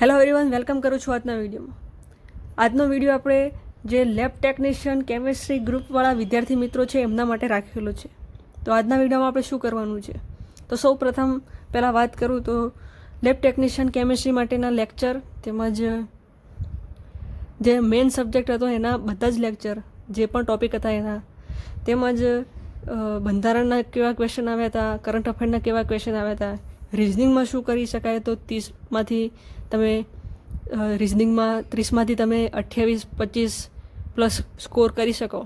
Hello everyone, welcome કરું છું આજના વિડીયોમાં. આજનો વિડીયો આપણે જે લેબ ટેકનિશિયન કેમિસ્ટ્રી ગ્રુપવાળા વિદ્યાર્થી મિત્રો છે એમના માટે રાખેલો છે. તો આજના વિડીયોમાં આપણે શું કરવાનું છે, તો સૌ પ્રથમ પહેલાં વાત કરું તો લેબ ટેકનિશિયન કેમિસ્ટ્રી માટેના લેક્ચર તેમજ જે મેઇન સબ્જેક્ટ હતો એના બધા જ લેક્ચર, જે પણ ટૉપિક હતા એના, તેમજ બંધારણના કેવા ક્વેશ્ચન આવ્યા હતા, કરંટ અફેરના કેવા ક્વેશ્ચન આવ્યા હતા, રિઝનિંગમાં શું કરી શકાય તો 30માંથી તમે રિઝનિંગમાં 30માંથી તમે 28-25 પ્લસ સ્કોર કરી શકો,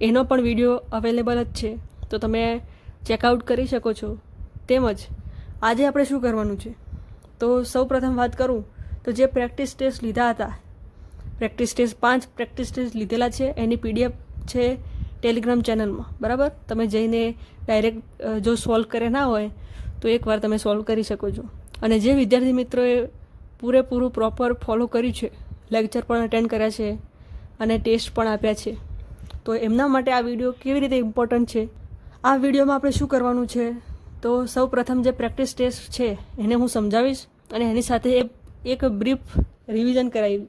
એનો પણ વિડીયો અવેલેબલ જ છે, તો તમે ચેકઆઉટ કરી શકો છો. તેમજ આજે આપણે શું કરવાનું છે, તો સૌ પ્રથમ વાત કરું તો જે પ્રેક્ટિસ ટેસ્ટ લીધા હતા, પ્રેક્ટિસ ટેસ્ટ 5 પ્રેક્ટિસ ટેસ્ટ લીધેલા છે, એની PDF છે ટેલિગ્રામ ચેનલમાં. બરાબર, તમે જઈને ડાયરેક્ટ જો સોલ્વ કરે ના હોય તો એકવાર તમે સોલ્વ કરી શકો છો. અને જે વિદ્યાર્થી મિત્રોએ પૂરેપૂરું પ્રોપર ફોલો કર્યું છે, લેક્ચર પણ અટેન્ડ કર્યા છે અને ટેસ્ટ પણ આપ્યા છે, તો એમના માટે આ વિડીયો કેવી રીતે ઇમ્પોર્ટન્ટ છે. આ વિડીયોમાં આપણે શું કરવાનું છે, તો સૌ પ્રથમ જે પ્રેક્ટિસ ટેસ્ટ છે એને હું સમજાવીશ અને એની સાથે એક બ્રીફ રિવિઝન કરાવી,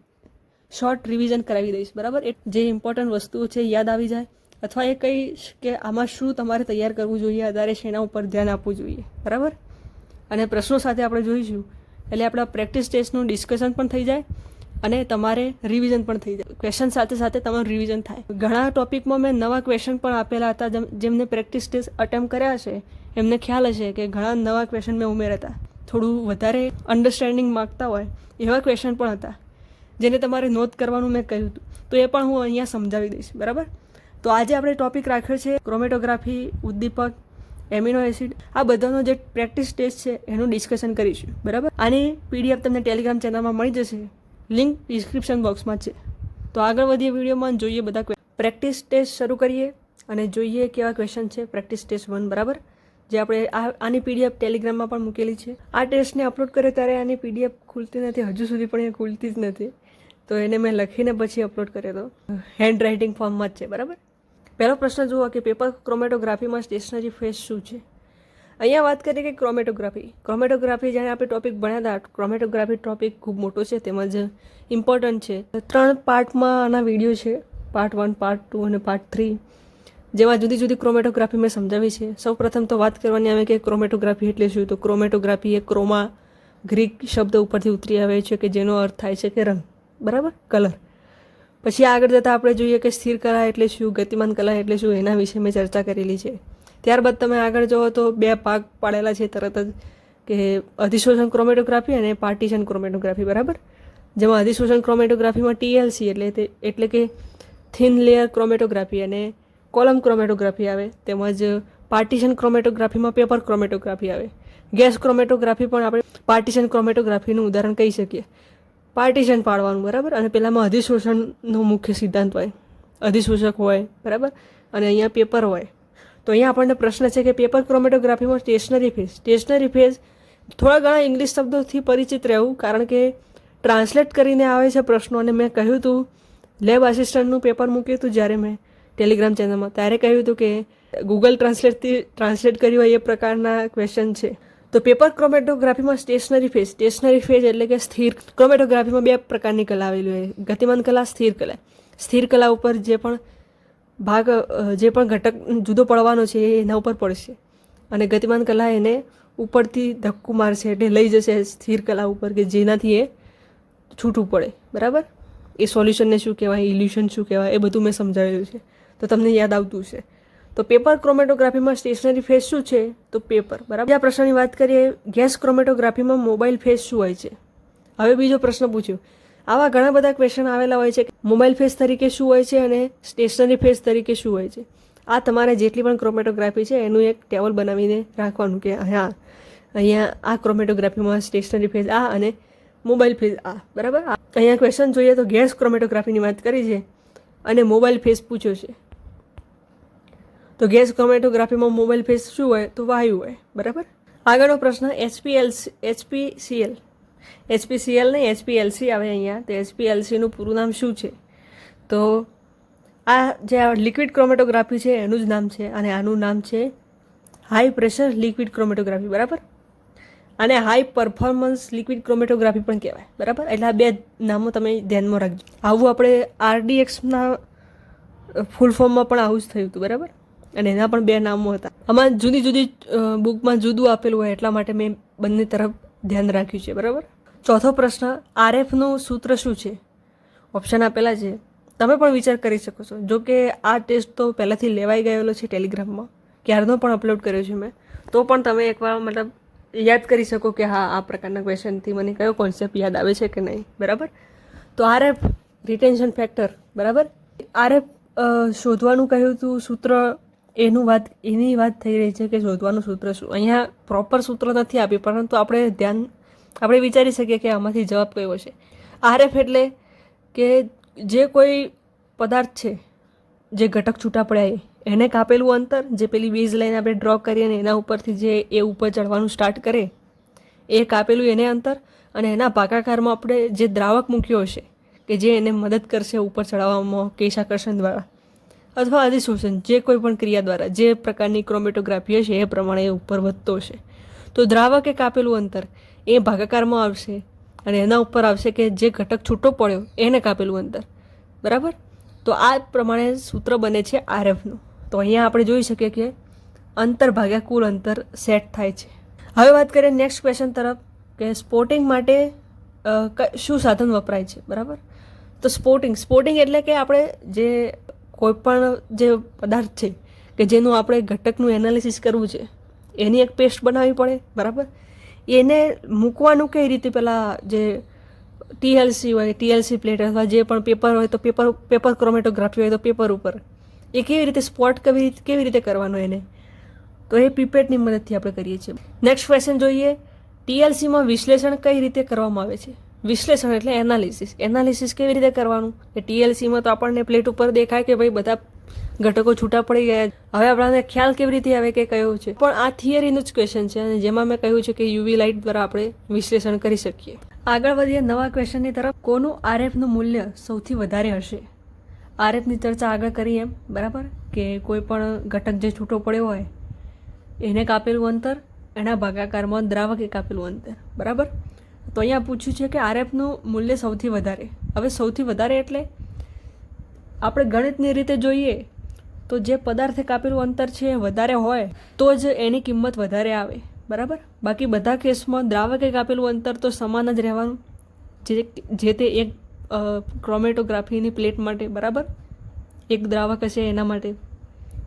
શોર્ટ રિવિઝન કરાવી દઈશ. બરાબર, જે ઇમ્પોર્ટન્ટ વસ્તુઓ છે યાદ આવી જાય, અથવા એ કહીશ કે આમાં શું તમારે તૈયાર કરવું જોઈએ, આધારે છે એના ઉપર ધ્યાન આપવું જોઈએ. બરાબર, અને પ્રશ્નો સાથે આપણે જોઈશું, એટલે આપણા પ્રેક્ટિસ ટેસ્ટનું ડિસ્કશન પણ થઈ જાય અને તમારે રિવિઝન પણ થઈ જાય. ક્વેશ્ચન સાથે સાથે તમારું રિવિઝન થાય. ઘણા ટોપિકમાં મેં નવા ક્વેશ્ચન પણ આપેલા હતા, જેમને પ્રેક્ટિસ ટેસ્ટ અટેમ્પ્ટ કર્યા હશે એમને ખ્યાલ હશે કે ઘણા નવા ક્વેશ્ચન મેં ઉમેર્યા હતા. થોડું વધારે અન્ડરસ્ટેન્ડિંગ માગતા હોય એવા ક્વેશ્ચન પણ હતા, જેને તમારે નોટ કરવાનું મેં કહ્યું હતું, તો એ પણ હું અહીંયા સમજાવી દઈશ. બરાબર, તો આજે આપણે ટોપિક રાખ્યો છે ક્રોમેટોગ્રાફી, ઉદ્દીપક, એમિનો એસિડ, આ બધાનો જે પ્રેક્ટિસ ટેસ્ટ છે એનું ડિસ્કશન કરીશું. બરાબર, આની PDF તમને ટેલિગ્રામ ચેનલમાં મળી જશે, લિંક ડિસ્ક્રિપ્શન બોક્સમાં છે. તો આગળ વધીએ વિડીયોમાં, જોઈએ બધા પ્રેક્ટિસ ટેસ્ટ શરૂ કરીએ અને જોઈએ કેવા ક્વેશ્ચન છે. પ્રેક્ટિસ ટેસ્ટ 1, બરાબર, જે આપણે આની PDF ટેલિગ્રામમાં પણ મૂકેલી છે. આ ટેસ્ટને અપલોડ કરે ત્યારે આની PDF ખુલતી નથી, હજુ સુધી પણ એ ખુલતી જ નથી, તો એને મેં લખીને પછી અપલોડ કર્યો હતો, હેન્ડ રાઇટિંગ ફોર્મમાં જ છે. બરાબર, પહેલો પ્રશ્ન જુઓ કે પેપર ક્રોમેટોગ્રાફીમાં સ્ટેશનરી ફેઝ શું છે. અહીંયા વાત કરીએ કે ક્રોમેટોગ્રાફી જ્યારે આપણે ટોપિક ભણ્યા હતા, ક્રોમેટોગ્રાફી ટોપિક ખૂબ મોટો છે તેમજ ઇમ્પોર્ટન્ટ છે. 3 પાર્ટમાં આના વિડીયો છે, પાર્ટ 1, પાર્ટ 2 અને પાર્ટ 3, જેમાં જુદી જુદી ક્રોમેટોગ્રાફી મેં સમજાવી છે. સૌ પ્રથમ તો વાત કરવાની આવે કે ક્રોમેટોગ્રાફી એટલે શું, તો ક્રોમેટોગ્રાફી એ ક્રોમા ગ્રીક શબ્દ ઉપરથી ઉતરી આવે છે કે જેનો અર્થ થાય છે કે રંગ. બરાબર, કલર. પછી આગળ જતાં આપણે જોઈએ કે સ્થિર કલા એટલે શું, ગતિમાન કલા એટલે શું, એના વિશે મેં ચર્ચા કરેલી છે. ત્યારબાદ તમે આગળ જાઓ તો 2 ભાગ પાડેલા છે તરત જ, કે અધિશોષણ ક્રોમેટોગ્રાફી અને પાર્ટીશન ક્રોમેટોગ્રાફી. બરાબર, જેમાં અધિશોષણ ક્રોમેટોગ્રાફીમાં TLC એટલે કે થિન લેયર ક્રોમેટોગ્રાફી અને કોલમ ક્રોમેટોગ્રાફી આવે, તેમજ પાર્ટીશન ક્રોમેટોગ્રાફીમાં પેપર ક્રોમેટોગ્રાફી આવે. ગેસ ક્રોમેટોગ્રાફી પણ આપણે પાર્ટીશન ક્રોમેટોગ્રાફીનું ઉદાહરણ કહી શકીએ. પાર્ટીશન પાડવાનું, બરાબર, અને પેલામાં અધિશોષણનો મુખ્ય સિદ્ધાંત હોય, અધિશોષક હોય, બરાબર, અને અહીંયા પેપર હોય. તો અહીંયા આપણને પ્રશ્ન છે કે પેપર ક્રોમેટોગ્રાફીમાં સ્ટેશનરી ફેઝ થોડા ઘણા ઇંગ્લિશ શબ્દોથી પરિચિત રહેવું, કારણ કે ટ્રાન્સલેટ કરીને આવે છે પ્રશ્નો. અને મેં કહ્યું હતું લેબ આસિસ્ટન્ટનું પેપર મૂક્યું હતું જ્યારે મેં ટેલિગ્રામ ચેનલમાં, ત્યારે કહ્યું હતું કે ગૂગલ ટ્રાન્સલેટથી ટ્રાન્સલેટ કર્યું હોય એ પ્રકારના ક્વેશ્ચન છે. તો પેપર ક્રોમેટોગ્રાફીમાં સ્ટેશનરી ફેઝ એટલે કે સ્થિર. ક્રોમેટોગ્રાફીમાં 2 પ્રકારની કલા આવેલી હોય, ગતિમાન કલા, સ્થિર કલા. સ્થિર કલા ઉપર જે પણ ઘટક જુદો પડવાનો છે એ એના ઉપર પડશે, અને ગતિમાન કલા એને ઉપરથી ધક્કું મારશે એટલે લઈ જશે સ્થિર કલા ઉપર, કે જેનાથી એ છૂટું પડે. બરાબર, એ સોલ્યુશનને શું કહેવાય, ઇલ્યુશન શું કહેવાય, એ બધું મેં સમજાવેલું છે, તો તમને યાદ આવતું છે. તો પેપર ક્રોમેટોગ્રાફીમાં સ્ટેશનરી ફેઝ શું છે, તો પેપર. બરાબર, આ પ્રશ્નની વાત કરીએ, ગેસ ક્રોમેટોગ્રાફીમાં મોબાઈલ ફેઝ શું હોય છે. હવે બીજો પ્રશ્ન પૂછ્યો. આવા ઘણા બધા ક્વેશ્ચન આવેલા હોય છે કે મોબાઈલ ફેઝ તરીકે શું હોય છે અને સ્ટેશનરી ફેઝ તરીકે શું હોય છે. આ તમારે જેટલી પણ ક્રોમેટોગ્રાફી છે એનું એક ટેબલ બનાવીને રાખવાનું કે હા, અહીંયા આ ક્રોમેટોગ્રાફીમાં સ્ટેશનરી ફેઝ આ અને મોબાઈલ ફેઝ આ. બરાબર, અહીંયા ક્વેશ્ચન જોઈએ તો ગેસ ક્રોમેટોગ્રાફીની વાત કરી છે અને મોબાઈલ ફેઝ પૂછ્યો છે. તો ગેસ ક્રોમેટોગ્રાફીમાં મોબાઈલ ફેઝ શું હોય, તો વાયુ હોય. બરાબર, આગળનો પ્રશ્ન HPCL નહીં, HPLC આવે અહીંયા. તો HPLCનું પૂરું નામ શું છે, તો આ જે લિક્વિડ ક્રોમેટોગ્રાફી છે એનું જ નામ છે, અને આનું નામ છે હાઈ પ્રેશર લિક્વિડ ક્રોમેટોગ્રાફી. બરાબર, આને હાઈ પરફોર્મન્સ લિક્વિડ ક્રોમેટોગ્રાફી પણ કહેવાય, બરાબર. એટલે આ 2 નામો તમે ધ્યાનમાં રાખજો. આવું આપણે RDXના ફૂલ ફોર્મમાં પણ આવું જ થયું હતું, બરાબર. અને એના પણ 2 નામો હતા. આમાં જુદી જુદી બુકમાં જુદું આપેલું હોય એટલા માટે મેં બંને તરફ ધ્યાન રાખ્યું છે, બરાબર. ચોથો પ્રશ્ન, RFનું સૂત્ર શું છે? ઓપ્શન આપેલા છે, તમે પણ વિચાર કરી શકો છો. જો કે આ ટેસ્ટ તો પહેલાંથી લેવાઈ ગયેલો છે ટેલિગ્રામમાં, ક્યારનો પણ અપલોડ કર્યો છે મેં, તો પણ તમે એકવાર મતલબ યાદ કરી શકો કે હા આ પ્રકારના ક્વેશ્ચનથી મને કયો કોન્સેપ્ટ યાદ આવે છે કે નહીં, બરાબર. તો RF રિટેન્શન ફેક્ટર, બરાબર. RF શોધવાનું કહ્યું હતું સૂત્ર, એની વાત થઈ રહી છે કે શોધવાનું સૂત્ર શું. અહીંયા પ્રોપર સૂત્ર નથી આપ્યું, પરંતુ આપણે વિચારી શકીએ કે આમાંથી જવાબ કયો છે. RF એટલે કે જે કોઈ પદાર્થ છે, જે ઘટક છૂટા પડ્યા એને કાપેલું અંતર, જે પેલી બેઝ લાઈન આપણે ડ્રો કરીએ ને એના ઉપરથી જે એ ઉપર ચડવાનું સ્ટાર્ટ કરે એ કાપેલું એને અંતર, અને એના ભાગાકારમાં આપણે જે દ્રાવક મૂક્યો હશે કે જે એને મદદ કરશે ઉપર ચડાવવામાં કેશાકર્ષણ દ્વારા અથવા અધિશોષણ, જે કોઈ પણ ક્રિયા દ્વારા જે પ્રકારની ક્રોમેટોગ્રાફી હશે એ પ્રમાણે એ ઉપર વધતો હશે. તો દ્રાવકે કાપેલું અંતર એ ભાગાકારમાં આવશે અને એના ઉપર આવશે કે જે ઘટક છૂટો પડ્યો એને કાપેલું અંતર, બરાબર. તો આ પ્રમાણે સૂત્ર બને છે RFનું. તો અહીંયા આપણે જોઈ શકીએ કે અંતર ભાગ્યા કુલ અંતર સેટ થાય છે. હવે વાત કરીએ નેક્સ્ટ ક્વેશ્ચન તરફ કે સ્પોટિંગ માટે શું સાધન વપરાય છે, બરાબર. તો સ્પોટિંગ એટલે કે આપણે જે કોઈ પણ જે પદાર્થ છે કે જેનું આપણે ઘટકનું એનાલિસિસ કરવું છે એની એક પેસ્ટ બનાવવી પડે, બરાબર. એને મૂકવાનું કઈ રીતે, પેલા જે TLC હોય, TLC પ્લેટ અથવા જે પણ પેપર હોય તો પેપર ક્રોમેટોગ્રાફી હોય તો પેપર ઉપર એ કેવી રીતે સ્પોટ કેવી રીતે કરવાનો એને, તો એ પીપેટની મદદથી આપણે કરીએ છીએ. નેક્સ્ટ ક્વેશ્ચન જોઈએ, TLCમાં વિશ્લેષણ કઈ રીતે કરવામાં આવે છે? વિશ્લેષણ એટલે એનાલિસિસ કેવી રીતે કરવાનું કે TLCમાં તો આપણને પ્લેટ ઉપર દેખાય કે ભાઈ બધા ઘટકો છૂટા પડી ગયા. હવે આપણને ખ્યાલ કેવી રીતે આવે કે કયો છે? પણ આ થિયરીનું જ ક્વેશ્ચન છે અને જેમાં મેં કહ્યું છે કે UV લાઇટ દ્વારા આપણે વિશ્લેષણ કરી શકીએ. આગળ વધીએ નવા ક્વેશ્ચનની તરફ. કોનું RFનું મૂલ્ય સૌથી વધારે હશે? RFની ચર્ચા આગળ કરી એમ, બરાબર, કે કોઈ પણ ઘટક જે છૂટો પડ્યો હોય એને કાપેલું અંતર, એના ભાગાકારમાં દ્રાવકે કાપેલું અંતર, બરાબર. તો અહીંયા પૂછ્યું છે કે RFનું મૂલ્ય સૌથી વધારે. હવે સૌથી વધારે એટલે આપણે ગણિતની રીતે જોઈએ તો જે પદાર્થે કાપેલું અંતર છે એ વધારે હોય તો જ એની કિંમત વધારે આવે, બરાબર. બાકી બધા કેસમાં દ્રાવકે કાપેલું અંતર તો સમાન જ રહેવાનું, જે તે એક ક્રોમેટોગ્રાફીની પ્લેટ માટે, બરાબર. એક દ્રાવક હશે એના માટે,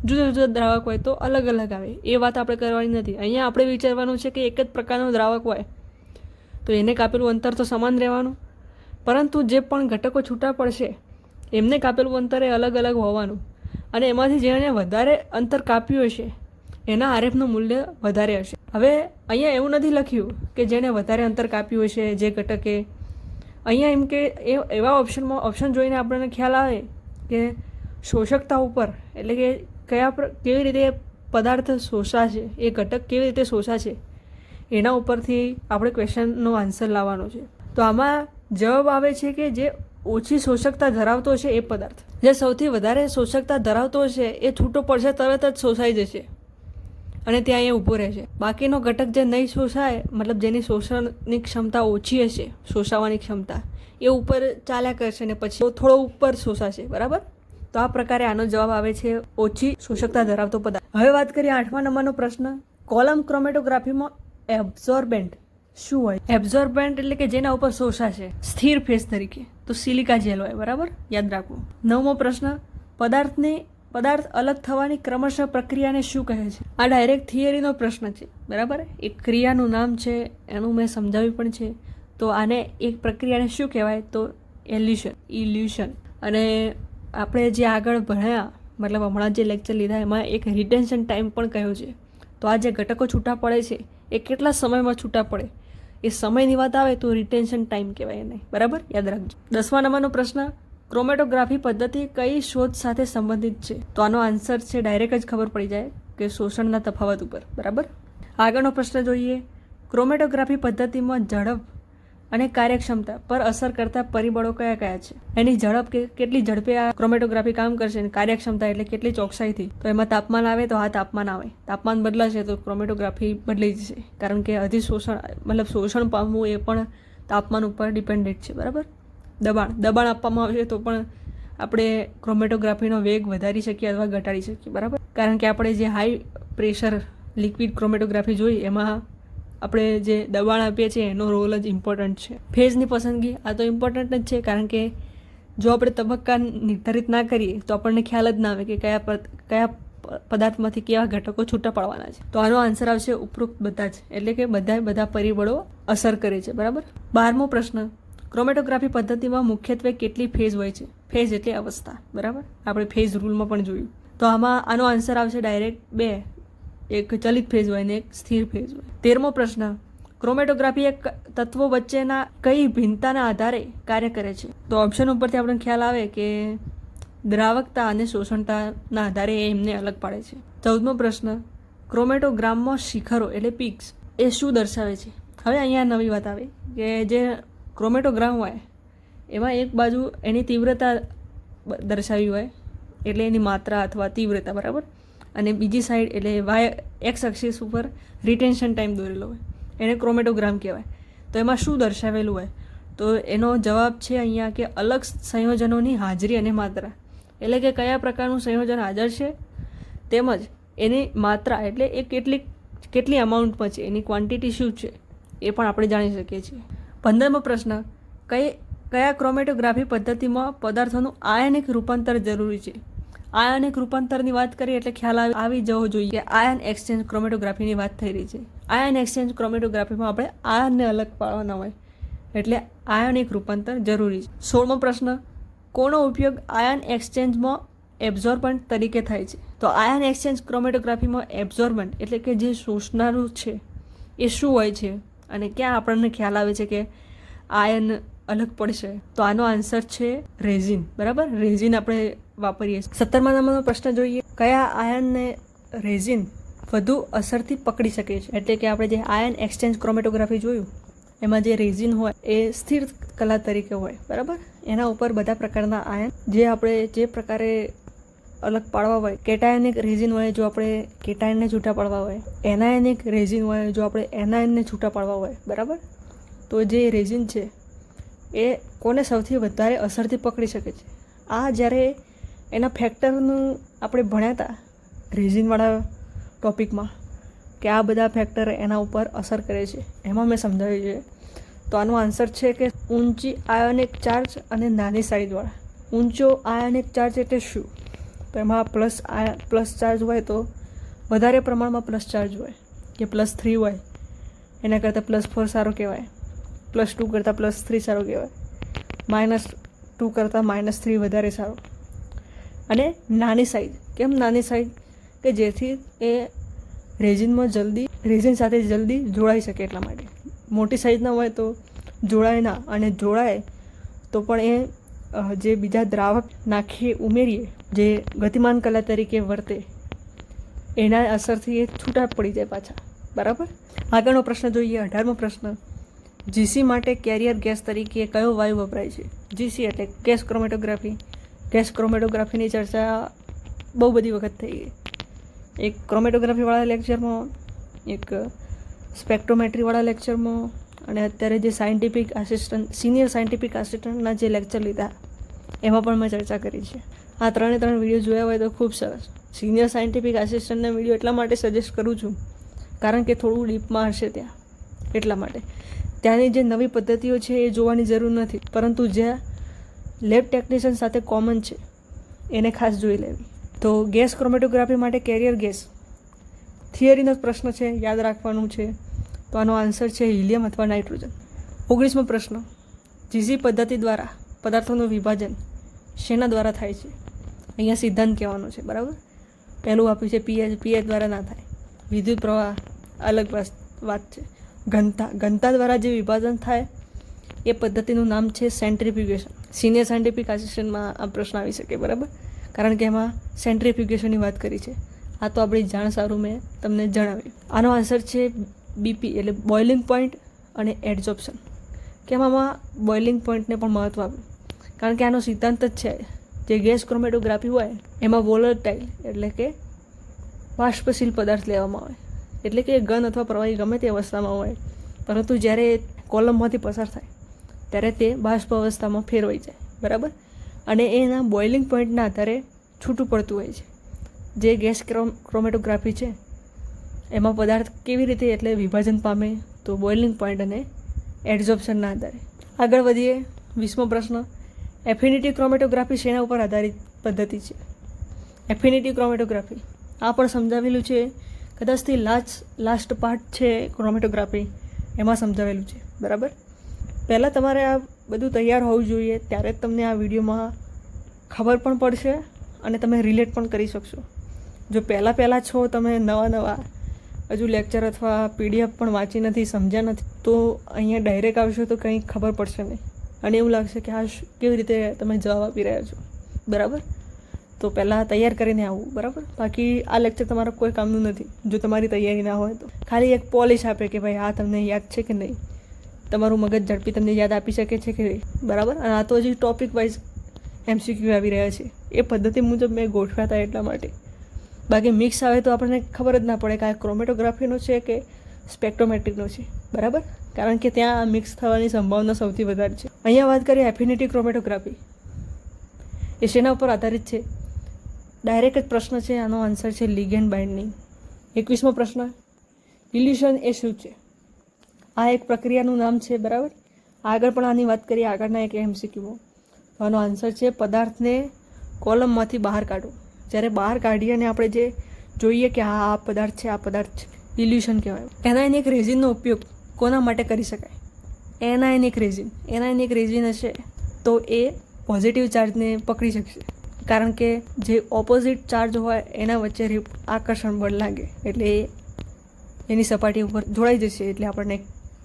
જુદા જુદા દ્રાવક હોય તો અલગ અલગ આવે, એ વાત આપણે કરવાની નથી. અહીંયા આપણે વિચારવાનું છે કે એક જ પ્રકારનો દ્રાવક હોય તો એને કાપેલું અંતર તો સમાન રહેવાનું, પરંતુ જે પણ ઘટકો છૂટા પડશે એમને કાપેલું અંતર એ અલગ અલગ હોવાનું, અને એમાંથી જેણે વધારે અંતર કાપ્યું હશે એના RFનું મૂલ્ય વધારે હશે. હવે અહીંયા એવું નથી લખ્યું કે જેણે વધારે અંતર કાપ્યું હશે જે ઘટકે. અહીંયા એમ કે એવા ઓપ્શન જોઈને આપણને ખ્યાલ આવે કે શોષકતા ઉપર, એટલે કે કેવી રીતે પદાર્થ શોષાશે, એ ઘટક કેવી રીતે શોષાશે એના ઉપરથી આપણે ક્વેશ્ચનનો આન્સર લાવવાનો છે. તો આમાં જવાબ આવે છે કે જે ઓછી શોષકતા ધરાવતો છે એ પદાર્થ, જે સૌથી વધારે શોષકતા ધરાવતો હશે એ છૂટો પડશે તરત જ શોષાઈ જશે અને ત્યાં અહીંયા ઊભો રહેશે. બાકીનો ઘટક જે નહીં શોષાય, મતલબ જેની શોષણની ક્ષમતા ઓછી હશે, શોષાવાની ક્ષમતા, એ ઉપર ચાલ્યા કરશે ને પછી થોડો ઉપર શોષાશે, બરાબર. તો આ પ્રકારે આનો જવાબ આવે છે ઓછી શોષકતા ધરાવતો પદાર્થ. હવે વાત કરીએ 8મા નંબરનો પ્રશ્ન. કોલમ ક્રોમેટોગ્રાફીમાં એબ્ઝોર્બેન્ટ શું હોય? એબ્ઝોર્બેન્ટ એટલે કે જેના ઉપર શોષાશે સ્થિર ફેઝ તરીકે, તો સિલિકા જેલ હોય, બરાબર, યાદ રાખવું. 9મો પ્રશ્ન. પદાર્થ અલગ થવાની ક્રમશઃ પ્રક્રિયાને શું કહે છે? આ ડાયરેક્ટ થિયરીનો પ્રશ્ન છે, બરાબર. એક ક્રિયાનું નામ છે, એનું મેં સમજાવ્યું પણ છે. તો આને એક પ્રક્રિયાને શું કહેવાય? તો ઇલ્યુશન. અને આપણે જે આગળ ભણ્યા, મતલબ હમણાં જે લેક્ચર લીધા એમાં એક રિટેન્શન ટાઈમ પણ કહ્યો છે. તો આ જે ઘટકો છૂટા પડે છે એ કેટલા સમયમાં છૂટા પડે, એ સમયની વાત આવે તો રિટેન્શન ટાઈમ કહેવાય એને, બરાબર, યાદ રાખજો. 10મા નંબરનો પ્રશ્ન. ક્રોમેટોગ્રાફી પદ્ધતિ કઈ શોધ સાથે સંબંધિત છે? તો આનો આન્સર છે ડાયરેક્ટ જ ખબર પડી જાય કે શોષણના તફાવત ઉપર, બરાબર. આગળનો પ્રશ્ન જોઈએ. ક્રોમેટોગ્રાફી પદ્ધતિમાં ઝડપ અને કાર્યક્ષમતા પર અસર કરતા પરિબળો કયા કયા છે? એની ઝડપ કેટલી ઝડપે આ ક્રોમેટોગ્રાફી કામ કરશે, અને કાર્યક્ષમતા એટલે કેટલી ચોકસાઈથી. તો એમાં તાપમાન આવે તો આ તાપમાન આવે, તાપમાન બદલાશે તો ક્રોમેટોગ્રાફી બદલાઈ જશે, કારણ કે અધિશોષણ મતલબ શોષણ પામવું એ પણ તાપમાન ઉપર ડિપેન્ડેન્ટ છે. બરાબર. દબાણ આપવામાં આવશે તો પણ આપણે ક્રોમેટોગ્રાફીનો વેગ વધારી શકીએ અથવા ઘટાડી શકીએ. બરાબર. કારણ કે આપણે જે હાઈ પ્રેશર લિક્વિડ ક્રોમેટોગ્રાફી જોઈ એમાં આપણે જે દબાણ આપીએ છીએ એનો રોલ જ ઇમ્પોર્ટન્ટ છે. ફેઝની પસંદગી આ તો ઇમ્પોર્ટન્ટ જ છે, કારણ કે જો આપણે તબક્કા નિર્ધારિત ના કરીએ તો આપણને ખ્યાલ જ ના આવે કે કયા પદાર્થમાંથી કેવા ઘટકો છૂટા પાડવાના છે. તો આનો આન્સર આવશે ઉપરોક્ત બધા જ, એટલે કે બધા પરિબળો અસર કરે છે. બરાબર. 12મો પ્રશ્ન, ક્રોમેટોગ્રાફી પદ્ધતિમાં મુખ્યત્વે કેટલી ફેઝ હોય છે? ફેઝ એટલે અવસ્થા. બરાબર. આપણે ફેઝ રૂલમાં પણ જોયું. તો આનો આન્સર આવશે ડાયરેક્ટ 2, એક ચલિત ફેઝ હોય ને એક સ્થિર ફેઝ હોય. 13મો પ્રશ્ન, ક્રોમેટોગ્રાફી એક તત્વો વચ્ચેના કઈ ભિન્નતાના આધારે કાર્ય કરે છે? તો ઓપ્શન ઉપરથી આપણને ખ્યાલ આવે કે દ્રાવકતા અને શોષણતાના આધારે એમને અલગ પાડે છે. 14મો પ્રશ્ન, ક્રોમેટોગ્રામમાં શિખરો એટલે પીક્સ એ શું દર્શાવે છે? હવે અહીંયા નવી વાત આવે કે જે ક્રોમેટોગ્રામ હોય એમાં એક બાજુ એની તીવ્રતા દર્શાવી હોય, એટલે એની માત્રા અથવા તીવ્રતા. બરાબર. અને બીજી સાઈડ એટલે એક્સ એક્સિસ ઉપર રિટેન્શન ટાઈમ દોરેલો હોય, એને ક્રોમેટોગ્રામ કહેવાય. તો એમાં શું દર્શાવેલું હોય? તો એનો જવાબ છે અહીંયા કે અલગ સંયોજનોની હાજરી અને માત્રા, એટલે કે કયા પ્રકારનું સંયોજન હાજર છે તેમજ એની માત્રા એટલે એ કેટલી અમાઉન્ટમાં છે, એની ક્વોન્ટિટી શું છે એ પણ આપણે જાણી શકીએ છીએ. 15મો પ્રશ્ન, કયા ક્રોમેટોગ્રાફી પદ્ધતિમાં પદાર્થોનું આયનિક રૂપાંતર જરૂરી છે? આયનિક રૂપાંતરની વાત કરીએ એટલે ખ્યાલ આવી જવો જોઈએ કે આયન એક્સચેન્જ ક્રોમેટોગ્રાફીની વાત થઈ રહી છે. આયન એક્સચેન્જ ક્રોમેટોગ્રાફીમાં આપણે આયનને અલગ પાડવાના હોય, એટલે આયનિક રૂપાંતર જરૂરી છે. 16મો પ્રશ્ન, કોનો ઉપયોગ આયન એક્સચેન્જમાં એબ્ઝોર્બન્ટ તરીકે થાય છે? તો આયન એક્સચેન્જ ક્રોમેટોગ્રાફીમાં એબ્ઝોર્બન્ટ એટલે કે જે શોષનારું છે એ શું હોય છે, અને ક્યાં આપણને ખ્યાલ આવે છે કે આયન અલગ પડશે? તો આનો આન્સર છે રેઝિન. બરાબર. રેઝિન આપણે વાપરીએ. 17મા નંબરનો પ્રશ્ન જોઈએ, કયા આયનને રેઝિન વધુ અસરથી પકડી શકે છે? એટલે કે આપણે જે આયન એક્સચેન્જ ક્રોમેટોગ્રાફી જોયું એમાં જે રેઝિન હોય એ સ્થિર કલા તરીકે હોય. બરાબર. એના ઉપર બધા પ્રકારના આયન જે આપણે જે પ્રકારે અલગ પાડવા હોય, કેટાયનિક રેઝિન હોય જો આપણે કેટાયનને છૂટા પાડવા હોય, એનાયનિક રેઝિન હોય જો આપણે એનાયનને છૂટા પાડવા હોય. બરાબર. તો જે રેઝિન છે એ કોને સૌથી વધારે અસરથી પકડી શકે છે? આ જ્યારે એના ફેક્ટરનું આપણે ભણ્યા હતા રેઝિનવાળા ટોપિકમાં કે આ બધા ફેક્ટર એના ઉપર અસર કરે છે, એમાં મેં સમજાવ્યું છે. તો આનો આન્સર છે કે ઊંચી આયોનિક ચાર્જ અને નાની સાઇઝવાળા. ઊંચો આયોનિક ચાર્જ એટલે શું? તો એમાં પ્લસ ચાર્જ હોય તો વધારે પ્રમાણમાં પ્લસ ચાર્જ હોય, કે +3 હોય એના કરતાં +4 સારો કહેવાય, +2 કરતાં +3 સારો કહેવાય, -2 કરતાં -3 વધારે સારો. અને નાની સાઇઝ. કેમ નાની સાઇઝ? કે જેથી એ રેઝિન સાથે જલ્દી જોડાઈ શકે એટલા માટે. મોટી સાઇઝના હોય તો જોડાય ના, અને જોડાય તો પણ એ જે બીજા દ્રાવક નાખીએ ઉમેરીએ જે ગતિમાન કલા તરીકે વર્તે એના અસરથી એ છૂટા પડી જાય પાછા. બરાબર. આગળનો પ્રશ્ન જોઈએ. 18મો પ્રશ્ન, જીસી માટે કેરિયર ગેસ તરીકે કયો વાયુ વપરાય છે? જીસી એટલે ગેસ ક્રોમેટોગ્રાફી. ગેસ ક્રોમેટોગ્રાફીની ચર્ચા બહુ બધી વખત થઈ ગઈ. એક ક્રોમેટોગ્રાફીવાળા લેક્ચરમાં, એક સ્પેક્ટ્રોમેટ્રીવાળા લેક્ચરમાં, અને અત્યારે જે સિનિયર સાયન્ટિફિક આસિસ્ટન્ટના જે લેક્ચર લીધા એમાં પણ મેં ચર્ચા કરી છે. આ 3 વિડીયો જોયા હોય તો ખૂબ સરસ. સિનિયર સાયન્ટિફિક આસિસ્ટન્ટના વિડીયો એટલા માટે સજેસ્ટ કરું છું કારણ કે થોડું ડીપમાં હશે ત્યાં, એટલા માટે. ત્યાંની જે નવી પદ્ધતિઓ છે એ જોવાની જરૂર નથી, પરંતુ જે લેબ ટેકનિશિયન સાથે કોમન છે એને ખાસ જોઈ લેવી. તો ગેસ ક્રોમેટોગ્રાફી માટે કેરિયર ગેસ થિયરીનો પ્રશ્ન છે, યાદ રાખવાનું છે. તો આનો આન્સર છે હિલિયમ અથવા નાઇટ્રોજન. 19મો પ્રશ્ન, જીસી પદ્ધતિ દ્વારા પદાર્થોનું વિભાજન શેના દ્વારા થાય છે? અહીંયા સિદ્ધાંત કહેવાનો છે. બરાબર. પહેલું આપ્યું છે પીએચ દ્વારા ના થાય. વિદ્યુત પ્રવાહ અલગ વાત છે. ઘનતા દ્વારા જે વિભાજન થાય એ પદ્ધતિનું નામ છે સેન્ટ્રીફ્યુગેશન. સિનિયર સાયન્ટિફિક આસિસ્ટન્ટમાં આ પ્રશ્ન આવી શકે. બરાબર. કારણ કે એમાં સેન્ટ્રીફ્યુગેશનની વાત કરી છે. આ તો આપણી જાણ સારું મેં તમને જણાવ્યું. આનો આન્સર છે બીપી એટલે બોઇલિંગ પોઈન્ટ અને એડઝોર્પ્શન. કેમ આમાં બોઇલિંગ પોઈન્ટને પણ મહત્ત્વ આપ્યું, કારણ કે આનો સિદ્ધાંત જ છે જે ગેસ ક્રોમેટોગ્રાફી હોય એમાં વોલેટાઇલ એટલે કે બાષ્પશીલ પદાર્થ લેવામાં આવે, એટલે કે ઘન અથવા પ્રવાહી ગમે તે અવસ્થામાં હોય, પરંતુ જ્યારે કોલમમાંથી પસાર થાય ત્યારે તે બાષ્પ અવસ્થામાં ફેરવાઈ જાય, બરાબર. અને એના બોઇલિંગ પોઈન્ટના આધારે છૂટું પડતું હોય છે. જે ગેસ ક્રોમેટોગ્રાફી છે એમાં પદાર્થ કેવી રીતે એટલે વિભાજન પામે, તો બોઇલિંગ પોઈન્ટ અને એડઝોર્પ્શનના આધારે. આગળ વધીએ. 20મો પ્રશ્ન, એફિનિટી ક્રોમેટોગ્રાફી શેના ઉપર આધારિત પદ્ધતિ છે? એફિનિટી ક્રોમેટોગ્રાફી આ પણ સમજાવેલું છે, કદાચથી લાસ્ટ પાર્ટ છે ક્રોમેટોગ્રાફી એમાં સમજાવેલું છે, બરાબર. પહેલાં તમારે આ બધું તૈયાર હોવું જોઈએ, ત્યારે જ તમને આ વિડીયોમાં ખબર પણ પડશે અને તમે રિલેટ પણ કરી શકશો. જો પહેલાં છો, તમે નવા હજુ લેક્ચર અથવા પીડીએફ પણ વાંચી નથી, સમજ્યા નથી, તો અહીંયા ડાયરેક્ટ આવશો તો કંઈ ખબર પડશે નહીં અને એવું લાગશે કે આ કેવી રીતે તમે જવાબ આપી રહ્યા છો, બરાબર. તો પહેલાં તૈયાર કરીને આવવું, બરાબર. બાકી આ લેક્ચર તમારા કોઈ કામનું નથી જો તમારી તૈયારી ના હોય તો. ખાલી એક પોલિશ આપે કે ભાઈ આ તમને યાદ છે કે નહીં, તમારું મગજ ઝડપી તમને યાદ આપી શકે છે કે નહીં, બરાબર. અને આ તો હજી ટોપિક વાઇઝ MCQ આવી રહ્યા છે, એ પદ્ધતિ મુજબ મેં ગોઠવ્યા હતા એટલા માટે. બાકી મિક્સ આવે તો આપણને ખબર જ ના પડે કે આ ક્રોમેટોગ્રાફીનો છે કે સ્પેક્ટ્રોમેટ્રિકનો છે, બરાબર. કારણ કે ત્યાં મિક્સ થવાની સંભાવના સૌથી વધારે છે. અહીંયા વાત કરીએ એફિનિટી ક્રોમેટોગ્રાફી, એ શેના ઉપર આધારિત છે? ડાયરેક્ટ જ પ્રશ્ન છે, આનો આન્સર છે લિગેન્ડ બાઇન્ડિંગ. 21મો પ્રશ્ન, ઇલ્યુશન એ શું છે? આ એક પ્રક્રિયાનું નામ છે, બરાબર. આગળ પણ આની વાત કરીએ આગળના એક MCQમાં. આનો આન્સર છે પદાર્થને કોલમમાંથી બહાર કાઢો. જ્યારે બહાર કાઢીએ અને આપણે જે જોઈએ કે હા આ પદાર્થ છે, આ પદાર્થ છે, ઇલ્યુશન કહેવાય. એનાયનિક રેઝિનનો ઉપયોગ કોના માટે કરી શકાય? એનાયનિક રેઝિન હશે તો એ પોઝિટિવ ચાર્જને પકડી શકશે, કારણ કે જે ઓપોઝિટ ચાર્જ હોય એના વચ્ચે આકર્ષણ બળ લાગે એટલે એની સપાટી ઉપર જોડાઈ જશે, એટલે આપણને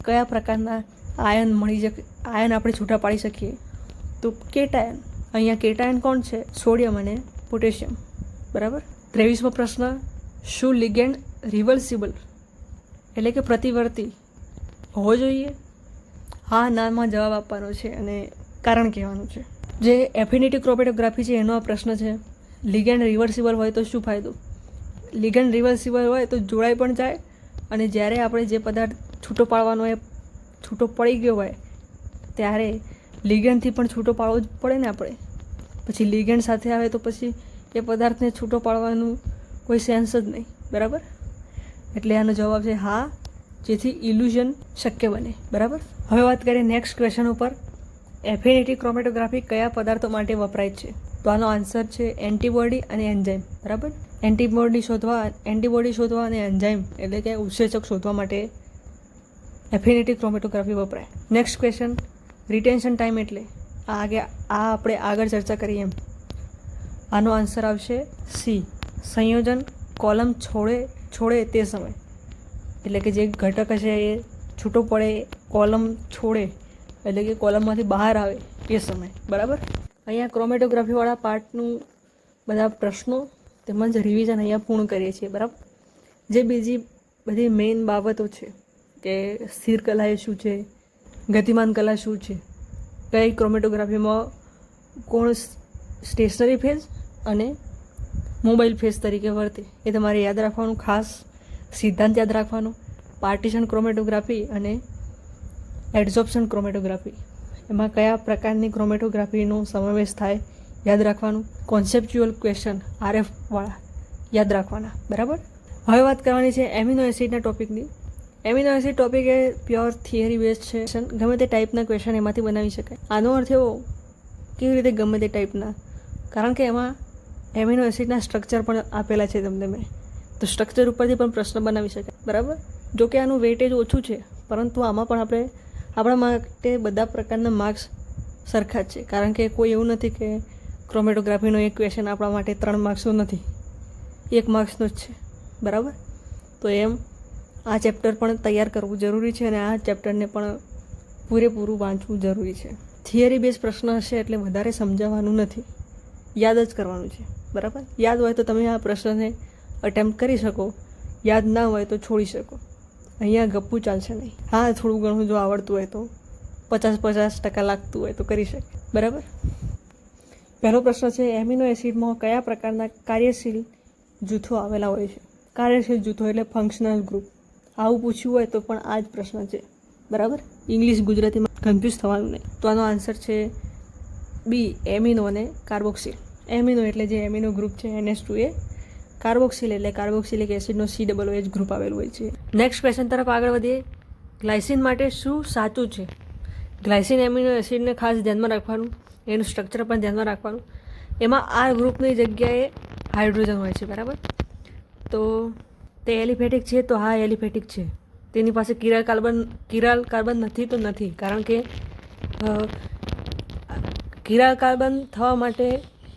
કયા પ્રકારના આયન મળી શકે, આયન આપણે છૂટા પાડી શકીએ? તો કેટાયન. અહીંયા કેટાયન કોણ છે? સોડિયમ અને પોટેશિયમ, બરાબર. 23મો પ્રશ્ન, શું લિગેન્ડ રિવર્સિબલ એટલે કે પ્રતિવર્તી હોવો જોઈએ? હા નામાં જવાબ આપવાનો છે અને કારણ કહેવાનું છે. જે એફિનિટી ક્રોમેટોગ્રાફી છે એનો આ પ્રશ્ન છે. લિગેન્ડ રિવર્સિબલ હોય તો શું ફાયદો? લિગેન્ડ રિવર્સિબલ હોય તો જોડાઈ પણ જાય, અને જ્યારે આપણે જે પદાર્થ છૂટો પાડવાનો એ છૂટો પડી ગયો હોય ત્યારે લિગેન્ડથી પણ છૂટો પાડવો જ પડે ને આપણે. પછી લિગેન્ડ સાથે આવે તો પછી એ પદાર્થને છૂટો પાડવાનું કોઈ સેન્સ જ નહીં, બરાબર. એટલે આનો જવાબ છે હા, જેથી ઇલ્યુઝન શક્ય બને, બરાબર. હવે વાત કરીએ નેક્સ્ટ ક્વેશ્ચન ઉપર. એફિનિટી ક્રોમેટોગ્રાફી કયા પદાર્થો માટે વપરાય છે? તો આનો આન્સર છે એન્ટીબોડી અને એન્ઝાઇમ, બરાબર. એન્ટીબોડી શોધવા અને એન્ઝાઇમ એટલે કે ઉત્સેચક શોધવા માટે એફિનિટી ક્રોમેટોગ્રાફી વપરાય. નેક્સ્ટ ક્વેશ્ચન, રિટેન્શન ટાઈમ એટલે આપણે આગળ ચર્ચા કરીએ એમ. આનો આન્સર આવશે સી, સંયોજન કોલમ છોડે તે સમય, એટલે કે જે ઘટક હશે એ છૂટો પડે, કોલમ છોડે એટલે કે કોલમમાંથી બહાર આવે એ સમય, બરાબર. અહીંયા ક્રોમેટોગ્રાફીવાળા પાર્ટનું બધા પ્રશ્નો તેમજ રિવિઝન અહીંયા પૂર્ણ કરીએ છીએ, બરાબર. જે બીજી બધી મેઇન બાબતો છે કે સ્થિર કલા એ શું છે, ગતિમાન કલા શું છે, કઈ ક્રોમેટોગ્રાફીમાં કોણ સ્ટેશનરી ફેઝ અને મોબાઈલ ફેઝ તરીકે વર્તે, એ તમારે યાદ રાખવાનું. ખાસ સિદ્ધાંત યાદ રાખવાનો. પાર્ટીશન ક્રોમેટોગ્રાફી અને એડઝોર્પ્શન ક્રોમેટોગ્રાફી, એમાં કયા પ્રકારની ક્રોમેટોગ્રાફીનો સમાવેશ થાય યાદ રાખવાનું. કોન્સેપ્ચ્યુઅલ ક્વેશ્ચન RF વાળા યાદ રાખવાના, બરાબર. હવે વાત કરવાની છે એમિનો એસિડના ટોપિકની. એમિનો એસિડ ટોપિક એ પ્યોર થિયરી બેઝ છે. ગમે તે ટાઈપના ક્વેશ્ચન એમાંથી બનાવી શકાય. આનો અર્થ એવો, કેવી રીતે ગમે તે ટાઈપના? કારણ કે એમાં એમિનો એસિડના સ્ટ્રક્ચર પણ આપેલા છે તમને મેં, તો સ્ટ્રક્ચર ઉપરથી પણ પ્રશ્ન બનાવી શકાય, બરાબર. જો કે આનું વેટેજ ઓછું છે, પરંતુ આમાં પણ આપણા માટે બધા પ્રકારના માર્ક્સ સરખા જ છે, કારણ કે કોઈ એવું નથી કે ક્રોમેટોગ્રાફીનો એક ક્વેશ્ચન આપણા માટે 3 માર્ક્સનો નથી, 1 માર્ક્સનો જ છે, બરાબર. તો એમ આ ચેપ્ટર પણ તૈયાર કરવું જરૂરી છે અને આ ચેપ્ટરને પણ પૂરેપૂરું વાંચવું જરૂરી છે. થિયરી બેઝ પ્રશ્ન હશે એટલે વધારે સમજાવવાનું નથી, યાદ જ કરવાનું છે, બરાબર. યાદ હોય તો તમે આ પ્રશ્નને અટેમ્પ્ટ કરી શકો, યાદ ના હોય તો છોડી શકો. અહીંયા ગપ્પું ચાલશે નહીં. હા થોડું ઘણું જો આવડતું હોય તો 50% લાગતું હોય તો કરી શકે, બરાબર. પહેલો પ્રશ્ન છે, એમિનો એસિડમાં કયા પ્રકારના કાર્યશીલ જૂથો આવેલા હોય છે? કાર્યશીલ જૂથો એટલે ફંક્શનલ ગ્રુપ. આવું પૂછ્યું હોય તો પણ આ જ પ્રશ્ન છે, બરાબર. ઇંગ્લિશ ગુજરાતીમાં કન્ફ્યુઝ થવાનું નહીં. તો આનો આન્સર છે બી, એમિનો અને કાર્બોક્સિલ. એમિનો એટલે જે એમિનો ગ્રુપ છે NH2A, કાર્બોક્સિલ એટલે કાર્બોક્સિલિક એસિડનો COOH ગ્રુપ આવેલું હોય છે. નેક્સ્ટ ક્વેશ્ચન તરફ આગળ વધીએ. ગ્લાયસિન માટે શું સાચું છે? ગ્લાયસિન એમિનો એસિડને ખાસ ધ્યાનમાં રાખવાનું, એનું સ્ટ્રક્ચર પણ ધ્યાનમાં રાખવાનું. એમાં R ગ્રુપની જગ્યાએ હાઇડ્રોજન હોય છે, બરાબર. તો તે એલિફેટિક છે, તો હા એલિફેટિક છે. તેની પાસે કિરાલ કાર્બન નથી તો નથી, કારણ કે કિરાલ કાર્બન થવા માટે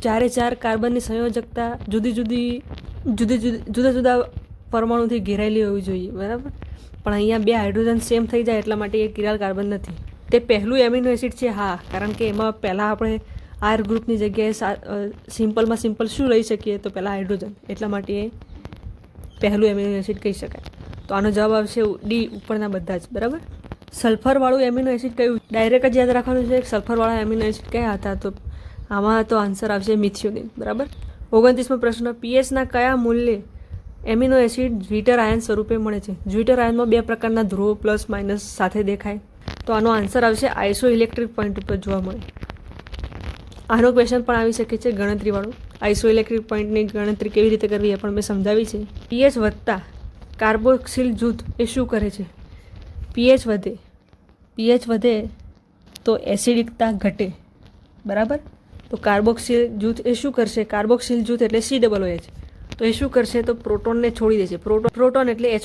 4 કાર્બનની સંયોજકતા જુદા જુદા પરમાણુથી ઘેરાયેલી હોવી જોઈએ, બરાબર. પણ અહીંયા 2 હાઇડ્રોજન સેમ થઈ જાય એટલા માટે એ કિરાલ કાર્બન નથી. તે પહેલું એમિનો એસિડ છે, હા, કારણ કે એમાં પહેલાં આપણે R ગ્રુપની જગ્યાએ સિમ્પલ શું લઈ શકીએ? તો પહેલાં હાઇડ્રોજન, એટલા માટે એ પહેલું એમિનો એસિડ કહી શકાય. તો આનો જવાબ આવશે ડી, ઉપરના બધા જ, બરાબર. સલ્ફરવાળું એમિનો એસિડ કયું? ડાયરેક્ટ જ યાદ રાખવાનું છે સલ્ફરવાળા એમિનો એસિડ કયા હતા. તો આમાં તો આન્સર આવશે મિથિયોનિન, બરાબર. 29મો પ્રશ્ન, pHના કયા મૂલ્યે એમિનો એસિડ જ્વિટર આયન સ્વરૂપે મળે છે? જ્વિટર આયનમાં 2 પ્રકારના ધ્રુવો પ્લસ માઇનસ સાથે દેખાય. તો આનો આન્સર આવશે આઇસો ઇલેક્ટ્રિક પોઈન્ટ ઉપર જોવા મળે. આનો ક્વેશ્ચન પણ આવી શકે છે ગણતરીવાળું. આઇસો ઇલેક્ટ્રિક પોઈન્ટની ગણતરી કેવી રીતે કરવી એ પણ મેં સમજાવી છે. pH વધતા કાર્બોક્સિલ જૂથ એ શું કરે છે? pH વધે તો એસિડિકતા ઘટે, બરાબર. તો કાર્બોક્સિલ જૂથ એ શું કરશે? કાર્બોક્સિલ જૂથ એટલે COOH. તો એ શું કરશે? તો પ્રોટોનને છોડી દેશે. પ્રોટોન એટલે H+.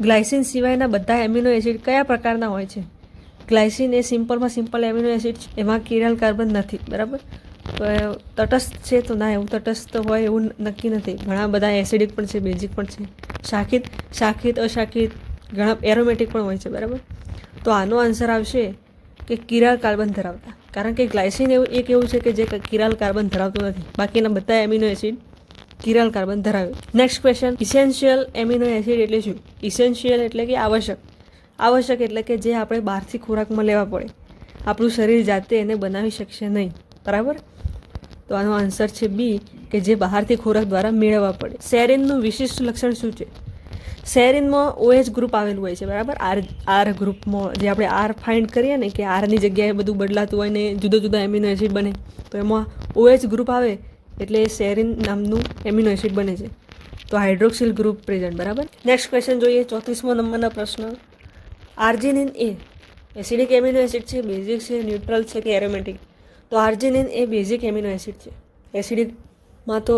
ગ્લાયસિન સિવાયના બધા એમિનો એસિડ કયા પ્રકારના હોય છે? ગ્લાયસિન એ સિમ્પલ એમિનો એસિડ છે, એમાં કિરાલ કાર્બન નથી, બરાબર. તો તટસ્થ છે તો ના, એવું તટસ્થ હોય એવું નક્કી નથી. ઘણા બધા એસિડિક પણ છે, બેઝિક પણ છે, શાખિત અશાખિત, ઘણા એરોમેટિક પણ હોય છે, બરાબર. તો આનો આન્સર આવશે કે કિરાલ કાર્બન ધરાવતા, કારણ કે ગ્લાયસિન એવું છે કે જે કિરાલ કાર્બન ધરાવતું નથી. બાકીના બધા એમિનો એસિડ કિરાલ કાર્બન ધરાવે. Next question, essential amino acid એટલે શું? ઇસેન્શિયલ એટલે કે આવશ્યક એટલે કે જે આપણે બહારથી ખોરાકમાં લેવા પડે, આપણું શરીર જાતે એને બનાવી શકશે નહીં, બરાબર. તો આનો આન્સર છે બી, કે જે બહારથી ખોરાક દ્વારા મેળવવા પડે. સેરિનનું વિશિષ્ટ લક્ષણ શું છે? સેરિનમાં OH ગ્રુપ આવેલું હોય છે, બરાબર. R ગ્રુપમાં જે આપણે R ફાઇન્ડ કરીએ ને, કે Rની જગ્યાએ બધું બદલાતું હોય ને જુદા એમિનો એસિડ બને, તો એમાં OH ગ્રુપ આવે એટલે સેરિન નામનું એમિનો એસિડ બને છે. તો હાઇડ્રોક્સિલ ગ્રુપ પ્રેઝન્ટ, બરાબર. નેક્સ્ટ ક્વેશ્ચન જોઈએ. 34મો નંબરનો પ્રશ્ન, આર્જિનિન એ એસિડિક એમિનો એસિડ છે, બેઝિક છે, ન્યુટ્રલ છે કે એરોમેટિક? તો આર્જિનિન એ બેઝિક એમિનો એસિડ છે. એસિડિકમાં તો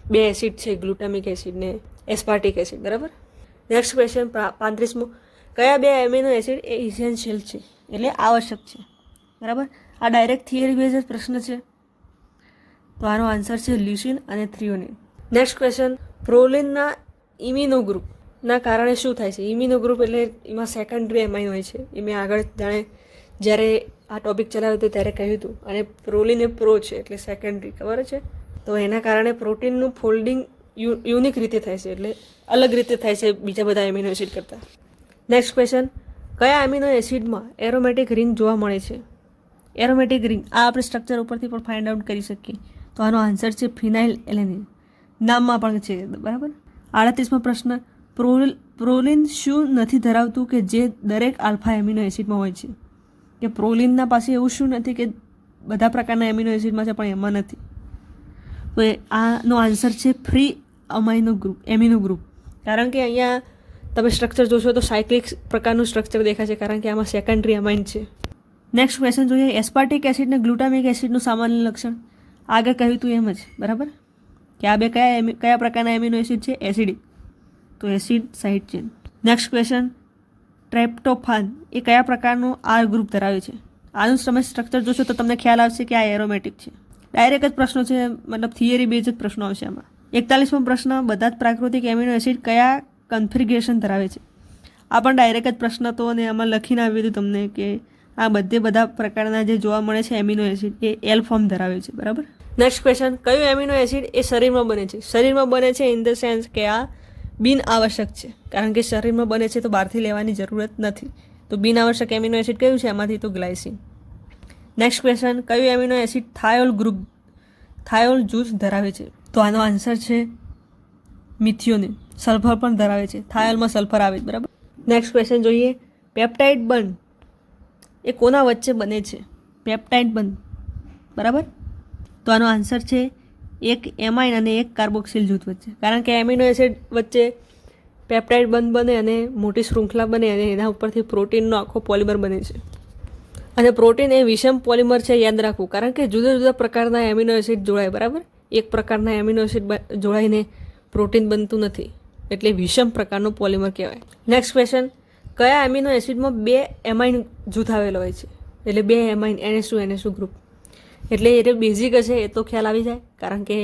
2 એસિડ છે, ગ્લુટામિક એસિડ ને એસ્પાર્ટિક એસિડ, બરાબર. નેક્સ્ટ ક્વેશ્ચન 35મો, કયા 2 એમિનો એસિડ એ ઇસેન્શિયલ છે એટલે આવશ્યક છે, બરાબર. આ ડાયરેક્ટ થિયરી બેઝ જ પ્રશ્ન છે. તો આનો આન્સર છે લ્યુસીન અને થ્રિયોનિન. નેક્સ્ટ ક્વેશ્ચન, પ્રોલિનના ઇમિનો ગ્રુપના કારણે શું થાય છે? ઇમિનો ગ્રુપ એટલે એમાં સેકન્ડરી એમાઇન હોય છે. એ મેં આગળ જ્યારે આ ટોપિક ચલાવ્યો હતો ત્યારે કહ્યું હતું. અને પ્રોલિન એ પ્રો છે એટલે સેકન્ડરી, ખબર છે. તો એના કારણે પ્રોટીનનું ફોલ્ડિંગ યુનિક રીતે થાય છે, એટલે અલગ રીતે થાય છે બીજા બધા એમિનો એસિડ કરતાં. નેક્સ્ટ ક્વેશ્ચન, કયા એમિનો એસિડમાં એરોમેટિક રિંગ જોવા મળે છે? એરોમેટિક રિંગ આ આપણે સ્ટ્રક્ચર ઉપરથી પણ ફાઇન્ડ આઉટ કરી શકીએ. તો આનો આન્સર છે ફિનાઇલ એલેનિન, નામમાં પણ છે, બરાબર. 38મો પ્રશ્ન, પ્રોલિન શું નથી ધરાવતું કે જે દરેક આલ્ફા એમિનો એસિડમાં હોય છે? કે પ્રોલિનના પાસે એવું શું નથી કે બધા પ્રકારના એમિનો એસિડમાં છે પણ એમાં નથી? તો આનો આન્સર છે ફ્રી એમિનો ગ્રુપ. કારણ કે અહીંયા તમે સ્ટ્રક્ચર જોશો તો સાયક્લિક પ્રકારનું સ્ટ્રક્ચર દેખાશે, કારણ કે આમાં સેકન્ડરી અમાઇન છે. નેક્સ્ટ ક્વેશ્ચન જોઈએ. એસ્પાર્ટિક એસિડ અને ગ્લુટામિક એસિડનું સામાન્ય લક્ષણ આગળ કહ્યું હતું એમ જ, બરાબર. કે આ 2 કયા પ્રકારના એમિનો એસિડ છે? એસિડિક, તો acid side chain. Next question, tryptophan એ કયા પ્રકારનું R ગ્રુપ ધરાવે છે? આનું તમે સ્ટ્રક્ચર જોશો તો તમને ખ્યાલ આવશે કે આ એરોમેટિક છે. ડાયરેક્ટ જ પ્રશ્નો છે, મતલબ થિયરી બેઝ જ પ્રશ્નો આવશે આમાં. 41મો પ્રશ્ન, બધા જ પ્રાકૃતિક એમિનો એસિડ કયા કન્ફિગરેશન ધરાવે છે? આ પણ ડાયરેક્ટ જ પ્રશ્ન હતો અને આમાં લખીને આવ્યું હતું તમને કે આ બધા પ્રકારના જે જોવા મળે છે એમિનો એસિડ એ L ફોર્મ ધરાવે છે, બરાબર. નેક્સ્ટ ક્વેશ્ચન, કયું એમિનો એસિડ એ શરીરમાં બને છે? શરીરમાં બને છે ઇન ધ સેન્સ કે આ બિન આવશ્યક છે, કારણ કે શરીરમાં બને છે તો બહારથી લેવાની જરૂરત નથી. તો બિનઆવશ્યક એમિનો એસિડ કયું છે આમાંથી? તો ગ્લાયસિન. નેક્સ્ટ ક્વેશ્ચન, કયું એમિનો એસિડ થાયોલ જૂથ ધરાવે છે? તો આનો આન્સર છે મિથિયોનિન. સલ્ફર પણ ધરાવે છે, થાયોલમાં સલ્ફર આવે છે, બરાબર. નેક્સ્ટ ક્વેશ્ચન જોઈએ, પેપ્ટાઇડ બંધ એ કોના વચ્ચે બને છે? પેપ્ટાઇડ બંધ, બરાબર. તો આનો આન્સર છે એક એમાઇન અને એક કાર્બોક્સિલ જૂથ વચ્ચે. કારણ કે એમિનો એસિડ વચ્ચે પેપ્ટાઇડ બંધ બને અને મોટી શૃંખલા બને અને એના ઉપરથી પ્રોટીનનો આખો પોલિમર બને છે. અને પ્રોટીન એ વિષમ પોલિમર છે, યાદ રાખવું. કારણ કે જુદા જુદા પ્રકારના એમિનો એસિડ જોડાય, બરાબર. એક પ્રકારના એમિનો એસિડ જોડાઈને પ્રોટીન બનતું નથી, એટલે વિષમ પ્રકારનું પોલિમર કહેવાય. નેક્સ્ટ ક્વેશ્ચન, કયા એમિનો એસિડમાં 2 એમાઇન જૂથ આવેલો હોય છે? એટલે 2 એમાઇન NH2 ગ્રુપ. એટલે એ બેઝિક હશે એ તો ખ્યાલ આવી જાય, કારણ કે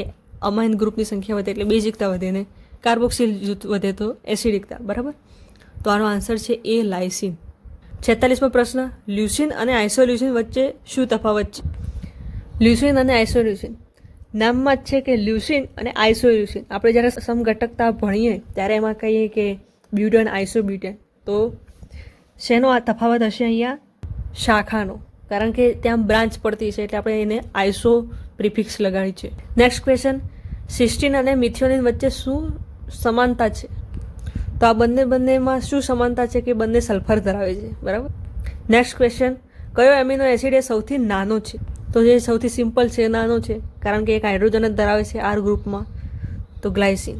અમાઇન ગ્રુપની સંખ્યા વધે એટલે બેઝિકતા વધે ને કાર્બોક્સિલ જૂથ વધે તો એસિડિકતા, બરાબર. તો આનો આન્સર છે એ લાઇસિન. 46મો પ્રશ્ન, લ્યુસિન અને આઇસોલ્યુસિન વચ્ચે શું તફાવત છે? લ્યુસિન અને આઇસોલ્યુસિન નામમાં જ છે કે લ્યુસિન અને આઇસોલ્યુસિન. આપણે જ્યારે સમઘટકતા ભણીએ ત્યારે એમાં કહીએ કે બ્યુટેન આઇસોબ્યુટેન. તો શેનો આ તફાવત હશે? અહીંયા શાખાનો, કારણ કે ત્યાં બ્રાન્ચ પડતી છે એટલે આપણે એને આઇસો પ્રિફિક્સ લગાડી છે. નેક્સ્ટ ક્વેશ્ચન, સિસ્ટીન અને મિથિયોનિન વચ્ચે શું સમાનતા છે? તો આ બંનેમાં શું સમાનતા છે? કે બંને સલ્ફર ધરાવે છે, બરાબર. નેક્સ્ટ ક્વેશ્ચન, કયો એમિનો એસિડ એ સૌથી નાનો છે? તો જે સૌથી સિમ્પલ છે, નાનો છે, કારણ કે એક હાઇડ્રોજન જ ધરાવે છે R ગ્રુપમાં, તો ગ્લાયસિન.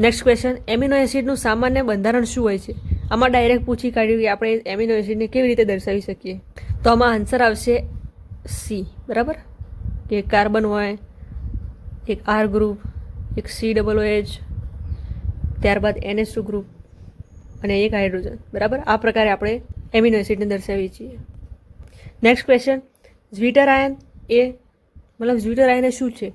નેક્સ્ટ ક્વેશ્ચન, એમિનો એસિડનું સામાન્ય બંધારણ શું હોય છે? આમાં ડાયરેક્ટ પૂછી કાઢ્યું કે આપણે એમિનો એસિડને કેવી રીતે દર્શાવી શકીએ? તો આમાં આન્સર આવશે C, બરાબર. કે કાર્બન હોય, એક R ગ્રુપ, એક COOH, ત્યારબાદ NH2 ગ્રુપ અને એક હાઇડ્રોજન, બરાબર. આ પ્રકારે આપણે એમિનો એસિડને દર્શાવીએ છીએ. નેક્સ્ટ ક્વેશ્ચન, ઝ્વીટર આયન એ શું છે?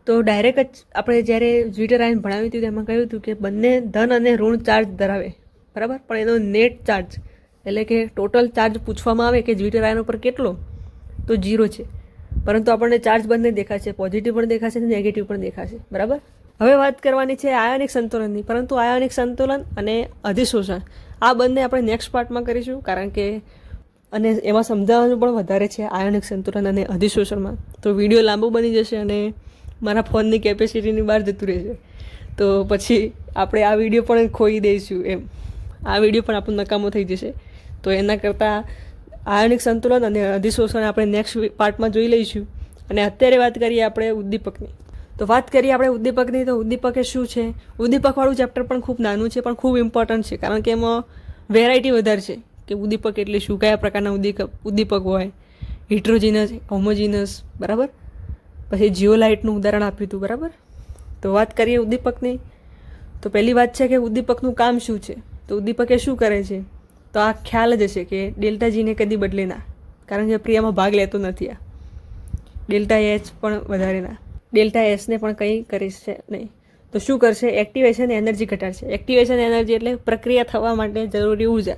તો ડાયરેક્ટ જ આપણે જ્યારે ઝ્વીટર આયન ભણાવ્યું હતું તેમાં કહ્યું હતું કે બંને ધન અને ઋણ ચાર્જ ધરાવે, બરાબર. પણ એનો નેટ ચાર્જ એટલે કે ટોટલ ચાર્જ પૂછવામાં આવે કે ઝ્વીટર આયન ઉપર કેટલો, તો 0 છે. પરંતુ આપણને ચાર્જ બંને દેખાશે, પોઝિટિવ પણ દેખાશે અને નેગેટિવ પણ દેખાશે, બરાબર. હવે વાત કરવાની છે આયોનિક સંતુલનની, પરંતુ આયોનિક સંતુલન અને અધિશોષણ આ બંને આપણે નેક્સ્ટ પાર્ટમાં કરીશું, કારણ કે અને એમાં સમજાવવાનું પણ વધારે છે આયોનિક સંતુલન અને અધિશોષણમાં. તો વિડીયો લાંબો બની જશે અને મારા ફોનની કેપેસિટીની બહાર જતું રહેશે, તો પછી આપણે આ વિડીયો પણ ખોઈ દઈશું એમ. આ વિડીયો પણ આપણો નકામો થઈ જશે. તો એના કરતાં આયોનિક સંતુલન અને અધિશોષણ આપણે નેક્સ્ટ પાર્ટમાં જોઈ લઈશું. અને અત્યારે વાત કરીએ આપણે ઉદ્દીપકની. તો વાત કરીએ આપણે ઉદ્દીપકની, તો ઉદ્દીપક એ શું છે? ઉદ્દીપકવાળું ચેપ્ટર પણ ખૂબ નાનું છે પણ ખૂબ ઇમ્પોર્ટન્ટ છે, કારણ કે એમાં વેરાયટી વધારે છે કે ઉદ્દીપક એટલે શું, કયા પ્રકારના ઉદ્દીપક હોય, હિટ્રોજીનસ, હોમોજીનસ, બરાબર. પછી જીઓલાઇટનું ઉદાહરણ આપ્યું હતું, બરાબર. તો વાત કરીએ ઉદ્દીપકની. તો પહેલી વાત છે કે ઉદ્દીપકનું કામ શું છે? તો ઉદ્દીપક એ શું કરે છે? તો આ ખ્યાલ જ હશે કે ડેલ્ટા જીને કદી બદલે ના, કારણ કે ક્રિયામાં ભાગ લેતો નથી. આ ડેલ્ટા H પણ વધારે ના, ડેલ્ટા Sને પણ કંઈ કરીશ નહીં. તો શું કરશે? એક્ટિવેશન એનર્જી ઘટાડશે. એક્ટિવેશન એનર્જી એટલે પ્રક્રિયા થવા માટે જરૂરી ઉર્જા,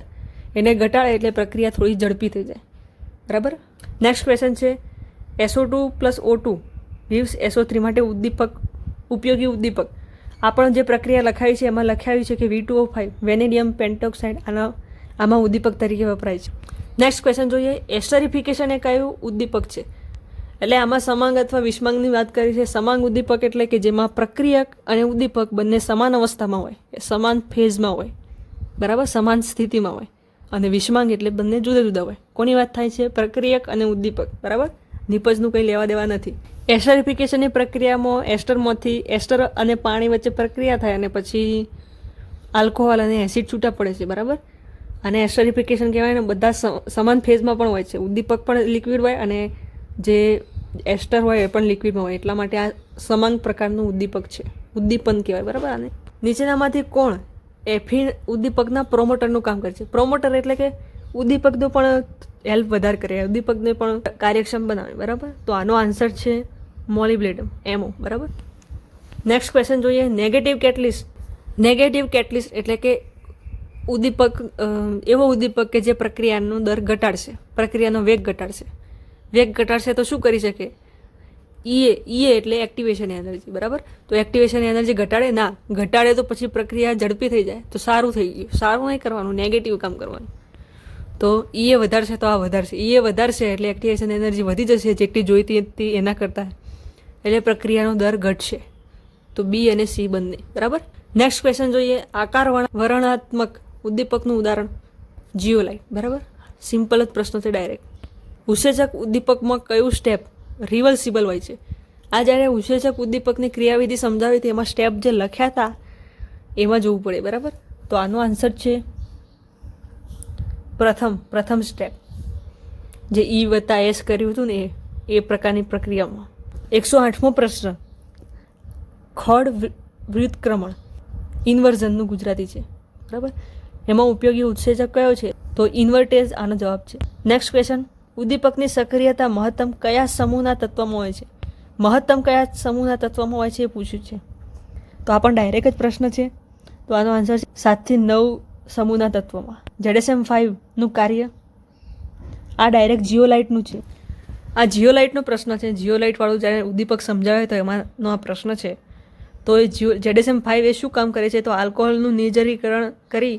એને ઘટાડે એટલે પ્રક્રિયા થોડી ઝડપી થઈ જાય, બરાબર. નેક્સ્ટ ક્વેશ્ચન છે, SO2 + O2 gives SO3 માટે ઉપયોગી ઉદ્દીપક. આ પણ જે પ્રક્રિયા લખાઈ છે એમાં લખાયું છે કે V2O5 વેનેડિયમ પેન્ટોક્સાઇડ આમાં ઉદ્દીપક તરીકે વપરાય છે. નેક્સ્ટ ક્વેશ્ચન જોઈએ, એસ્ટરિફિકેશન એ કયું ઉદ્દીપક છે? એટલે આમાં સમાંગ અથવા વિષમાંગની વાત કરી છે. સમાંગ ઉદ્દીપક એટલે કે જેમાં પ્રક્રિયક અને ઉદ્દીપક બંને સમાન અવસ્થામાં હોય, સમાન ફેઝમાં હોય, બરાબર, સમાન સ્થિતિમાં હોય. અને વિષમાંગ એટલે બંને જુદા જુદા હોય. કોની વાત થાય છે? પ્રક્રિયક અને ઉદ્દીપક, બરાબર. નિપજનું કંઈ લેવા દેવા નથી. એસ્ટરિફિકેશનની પ્રક્રિયામાં એસ્ટર અને પાણી વચ્ચે પ્રક્રિયા થાય અને પછી આલ્કોહોલ અને એસિડ છૂટા પડે છે, બરાબર. અને એસ્ટરિફિકેશન કહેવાય ને બધા સમાન ફેઝમાં પણ હોય છે. ઉદ્દીપક પણ લિક્વિડ હોય અને જે એસ્ટર હોય એ પણ લિક્વિડમાં હોય, એટલા માટે આ સમાંગ પ્રકારનું ઉદ્દીપક છે, ઉદ્દીપન કહેવાય, બરાબર. આને નીચેનામાંથી કોણ એફિન ઉદ્દીપકના પ્રોમોટરનું કામ કરે છે? પ્રોમોટર એટલે કે ઉદ્દીપકનું પણ હેલ્પ વધારે કરે, ઉદ્દીપકને પણ કાર્યક્ષમ બનાવે, બરાબર. તો આનો આન્સર છે મોલિબ્લેડમ, MO, બરાબર. નેક્સ્ટ ક્વેશ્ચન જોઈએ, નેગેટિવ કેટલિસ્ટ એટલે કે એવો ઉદ્દીપક કે જે પ્રક્રિયાનો દર ઘટાડશે, પ્રક્રિયાનો વેગ ઘટાડશે. તો શું કરી શકે? E એટલે એક્ટિવેશન એનર્જી, બરાબર. તો એક્ટિવેશન એનર્જી ઘટાડે તો પછી પ્રક્રિયા ઝડપી થઈ જાય તો સારું થઈ ગયું. સારું નહીં કરવાનું, નેગેટિવ કામ કરવાનું. તો એ વધારશે તો આ વધારશે, એ વધારશે એટલે એક્ટિવેશન એનર્જી વધી જશે જેટલી જોઈતી હતી એના કરતાં, એટલે પ્રક્રિયાનો દર ઘટશે. તો બી અને સી બંને. બરાબર. નેક્સ્ટ ક્વેશ્ચન જોઈએ. આકાર વર્ણનાત્મક ઉદ્દીપકનું ઉદાહરણ જીઓલાઇટ. બરાબર. સિમ્પલ જ પ્રશ્ન છે ડાયરેક્ટ. ઉત્સેચક ઉદ્દીપકમાં કયું સ્ટેપ રિવર્સિબલ હોય છે? આ જ્યારે ઉત્સેચક ઉદ્દીપકની ક્રિયાવિધિ સમજાવી હતી એમાં સ્ટેપ જે લખ્યા હતા એમાં જોવું પડે. બરાબર. તો આનો આન્સર છે પ્રથમ સ્ટેપ, જે ઈ વત્તા એસ કર્યું હતું ને એ પ્રકારની પ્રક્રિયામાં. 108મો પ્રશ્ન. ખડ વ્યુત્ક્રમણ ઇન્વર્ઝનનું ગુજરાતી છે. બરાબર. એમાં ઉપયોગી ઉત્સેચક કયો છે? તો ઇન્વર્ટેજ આનો જવાબ છે. Next question. ઉદ્દીપકની સક્રિયતા મહત્તમ કયા સમૂહના તત્વમાં હોય છે? મહત્તમ કયા સમૂહના તત્વમાં હોય છે એ પૂછ્યું છે. તો આ પણ ડાયરેક્ટ જ પ્રશ્ન છે. તો આનો આન્સર છે 7 થી 9 સમૂહના તત્વોમાં. ZSM-5નું કાર્ય આ ડાયરેક્ટ જીઓલાઇટનું છે. આ જીઓલાઇટનો પ્રશ્ન છે. જીઓલાઇટવાળું જ્યારે ઉદ્દીપક સમજાવે તો એમાંનો આ પ્રશ્ન છે. તો એ ZSM-5 એ શું કામ કરે છે? તો આલ્કોહોલનું નિર્જલીકરણ કરી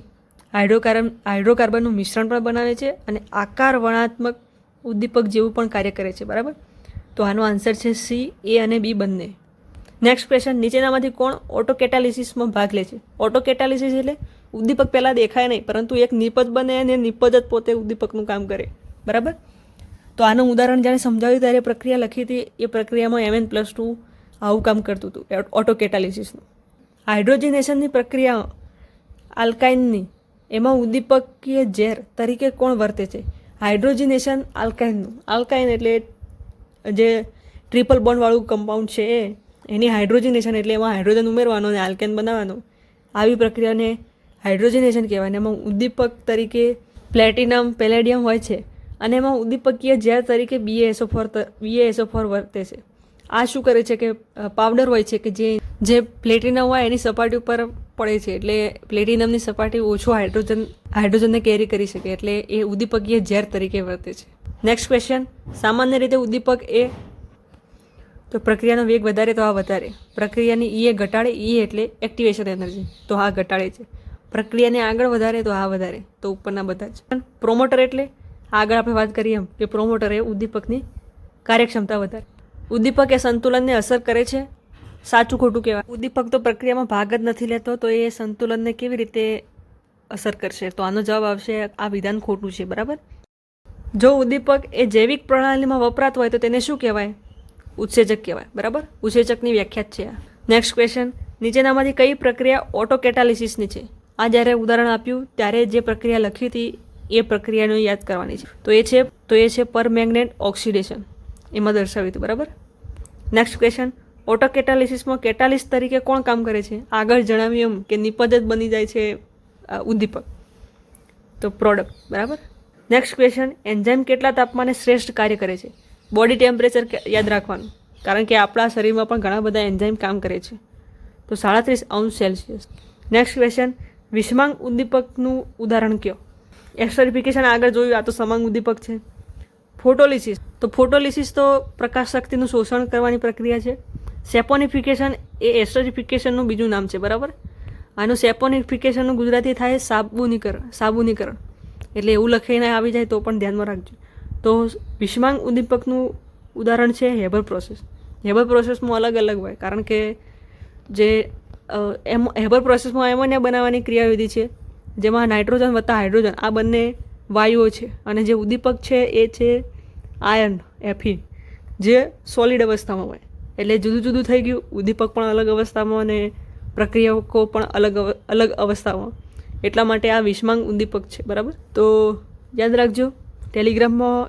હાઇડ્રોકાર્બનનું મિશ્રણ પણ બનાવે છે અને આકાર વર્ણનાત્મક ઉદ્દીપક જેવું પણ કાર્ય કરે છે. બરાબર. તો આનો આન્સર છે સી, એ અને બી બંને. Next question. નીચેનામાંથી કોણ ઓટોકેટાલિસિસમાં ભાગ લે છે? ઓટોકેટાલિસિસ એટલે ઉદ્દીપક પહેલાં દેખાય નહીં પરંતુ એક નિપજ બને અને નિપજ જ પોતે ઉદ્દીપકનું કામ કરે. બરાબર. તો આનું ઉદાહરણ જ્યારે સમજાવ્યું ત્યારે પ્રક્રિયા લખી હતી. એ પ્રક્રિયામાં Mn+2 આવું કામ કરતું હતું, ઓટોકેટાલિસિસનું. હાઇડ્રોજનેશનની પ્રક્રિયા આલ્કાઇનની, એમાં ઉદ્દીપકીય ઝેર તરીકે કોણ વર્તે છે? હાઇડ્રોજનેશન આલ્કાઇનનું. આલ્કાઇન એટલે જે ટ્રિપલ બોન્ડવાળું કમ્પાઉન્ડ છે એની હાઇડ્રોજનેશન એટલે એમાં હાઇડ્રોજન ઉમેરવાનો અને આલ્કેન બનાવવાનો. આવી પ્રક્રિયાને હાઇડ્રોજનેશન કહેવાય. એમાં ઉદ્દીપક તરીકે પ્લેટિનમ, પેલેડિયમ હોય છે અને એમાં ઉદ્દીપકીય ઝેર તરીકે BaSO4 વર્તે છે. આ શું કરે છે કે પાવડર હોય છે કે જે પ્લેટિનમ હોય એની સપાટી ઉપર પડે છે, એટલે પ્લેટિનમની સપાટી ઓછું હાઇડ્રોજનને કેરી કરી શકે, એટલે એ ઉદ્દીપકીય ઝેર તરીકે વર્તે છે. Next question. સામાન્ય રીતે ઉદ્દીપક એ તો પ્રક્રિયાનો વેગ વધારે તો આ વધારે, પ્રક્રિયાની ઈ એ ઘટાડે, ઈ એટલે એક્ટિવેશન એનર્જી, તો આ ઘટાડે છે. પ્રક્રિયાને આગળ વધારે તો આ વધારે, તો ઉપરના બધા જ. પ્રોમોટર એટલે આગળ આપણે વાત કરીએ એમ કે પ્રોમોટર એ ઉદ્દીપકની કાર્યક્ષમતા વધારે. ઉદ્દીપક એ સંતુલનને અસર કરે છે. સાચું ખોટું કહેવાય. ઉદ્દીપક તો પ્રક્રિયામાં ભાગ જ નથી લેતો, તો એ સંતુલનને કેવી રીતે અસર કરશે? તો આનો જવાબ આવશે આ વિધાન ખોટું છે. બરાબર. જો ઉદ્દીપક એ જૈવિક પ્રણાલીમાં વપરાતું હોય તો તેને શું કહેવાય? ઉત્સેચક કહેવાય. બરાબર. ઉત્સેચકની વ્યાખ્યા જ છે આ. Next question. નીચેનામાંથી કઈ પ્રક્રિયા ઓટોકેટાલિસિસની છે? આ જ્યારે ઉદાહરણ આપ્યું ત્યારે જે પ્રક્રિયા લખી હતી એ પ્રક્રિયાને યાદ કરવાની છે. તો એ છે પરમેંગનેટ ઓક્સિડેશન, એમાં દર્શાવ્યું હતું. બરાબર. Next question. ઓટોકેટાલિસિસમાં કેટાલિસ્ટ તરીકે કોણ કામ કરે છે? આગળ જણાવ્યું એમ કે નિપજ જ બની જાય છે ઉદ્દીપક, તો પ્રોડક્ટ. બરાબર. Next question. એન્ઝાઇમ કેટલા તાપમાને શ્રેષ્ઠ કાર્ય કરે છે? બોડી ટેમ્પરેચર યાદ રાખવાનું, કારણ કે આપણા શરીરમાં પણ ઘણા બધા એન્ઝાઇમ કામ કરે છે, તો 37°C. Next question. વિષમાંગ ઉદ્દીપકનું ઉદાહરણ કયો? એસ્ટરિફિકેશન આગળ જોયું, આ તો સમાંગ ઉદ્દીપક છે. ફોટોલિસિસ. તો ફોટોલિસિસ તો પ્રકાશ શક્તિનું શોષણ કરવાની પ્રક્રિયા છે. સેપોનિફિકેશન એ એસ્ટરિફિકેશનનું બીજું નામ છે. બરાબર. આનું સેપોનિફિકેશનનું ગુજરાતી થાય સાબુનીકરણ, એટલે એવું લખીને આવી જાય તો પણ ધ્યાનમાં રાખજો. તો વિષમાંગ ઉદ્દીપકનું ઉદાહરણ છે હેબર પ્રોસેસ. હેબર પ્રોસેસમાં અલગ અલગ હોય, કારણ કે જે હેબર પ્રોસેસમાં એમોનિયા બનાવવાની ક્રિયાવિધિ છે, જેમાં નાઇટ્રોજન વત્તા હાઇડ્રોજન આ બંને વાયુઓ છે, અને જે ઉદ્દીપક છે એ છે આયર્ન Fe, જે સોલિડ અવસ્થામાં હોય. એટલે જુદું જુદું થઈ ગયું. ઉદ્દીપક પણ અલગ અવસ્થામાં અને પ્રક્રિયાકો પણ અલગ અવસ્થામાં, એટલા માટે આ વિષમાંગ ઉદ્દીપક છે. બરાબર. તો યાદ રાખજો. ટેલિગ્રામમાં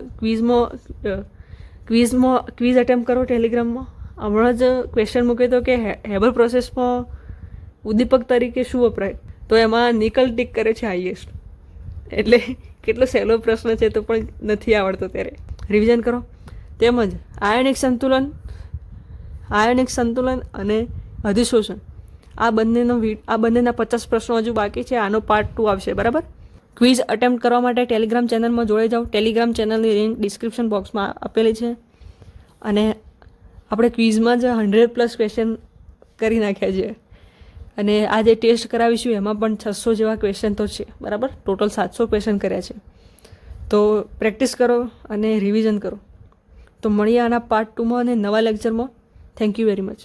ક્વિઝ અટેમ્પ કરો ટેલિગ્રામમાં. હમણાં જ ક્વેશ્ચન મૂક્યો હતો કે હેબર પ્રોસેસમાં ઉદ્દીપક તરીકે શું વપરાય? તો એમાં નિકલ ટીક કરે છે હાઈએસ્ટ, એટલે કેટલો સહેલો પ્રશ્ન છે તો પણ નથી આવડતો ત્યારે રિવિઝન કરો. તેમજ આયનિક સંતુલન અને અધિશોષણ આ બંનેના 50 પ્રશ્નો હજુ બાકી છે. આનો પાર્ટ 2 આવશે. બરાબર. ક્વિઝ અટેમ્પ્ટ કરવા માટે ટેલિગ્રામ ચેનલમાં જોડાઈ જાઓ. ટેલિગ્રામ ચેનલની લિંક ડિસ્ક્રિપ્શન બોક્સમાં આપેલી છે, અને આપણે ક્વિઝમાં જ 100+ ક્વેશ્ચન કરી નાખ્યા છે, અને આ જે ટેસ્ટ કરાવીશું એમાં પણ 600 જેવા ક્વેશ્ચન તો છે. બરાબર. ટોટલ 700 ક્વેશ્ચન કર્યા છે. તો પ્રેક્ટિસ કરો અને રિવિઝન કરો. તો મળીએ આના પાર્ટ 2માં અને નવા લેક્ચરમાં. Thank you very much.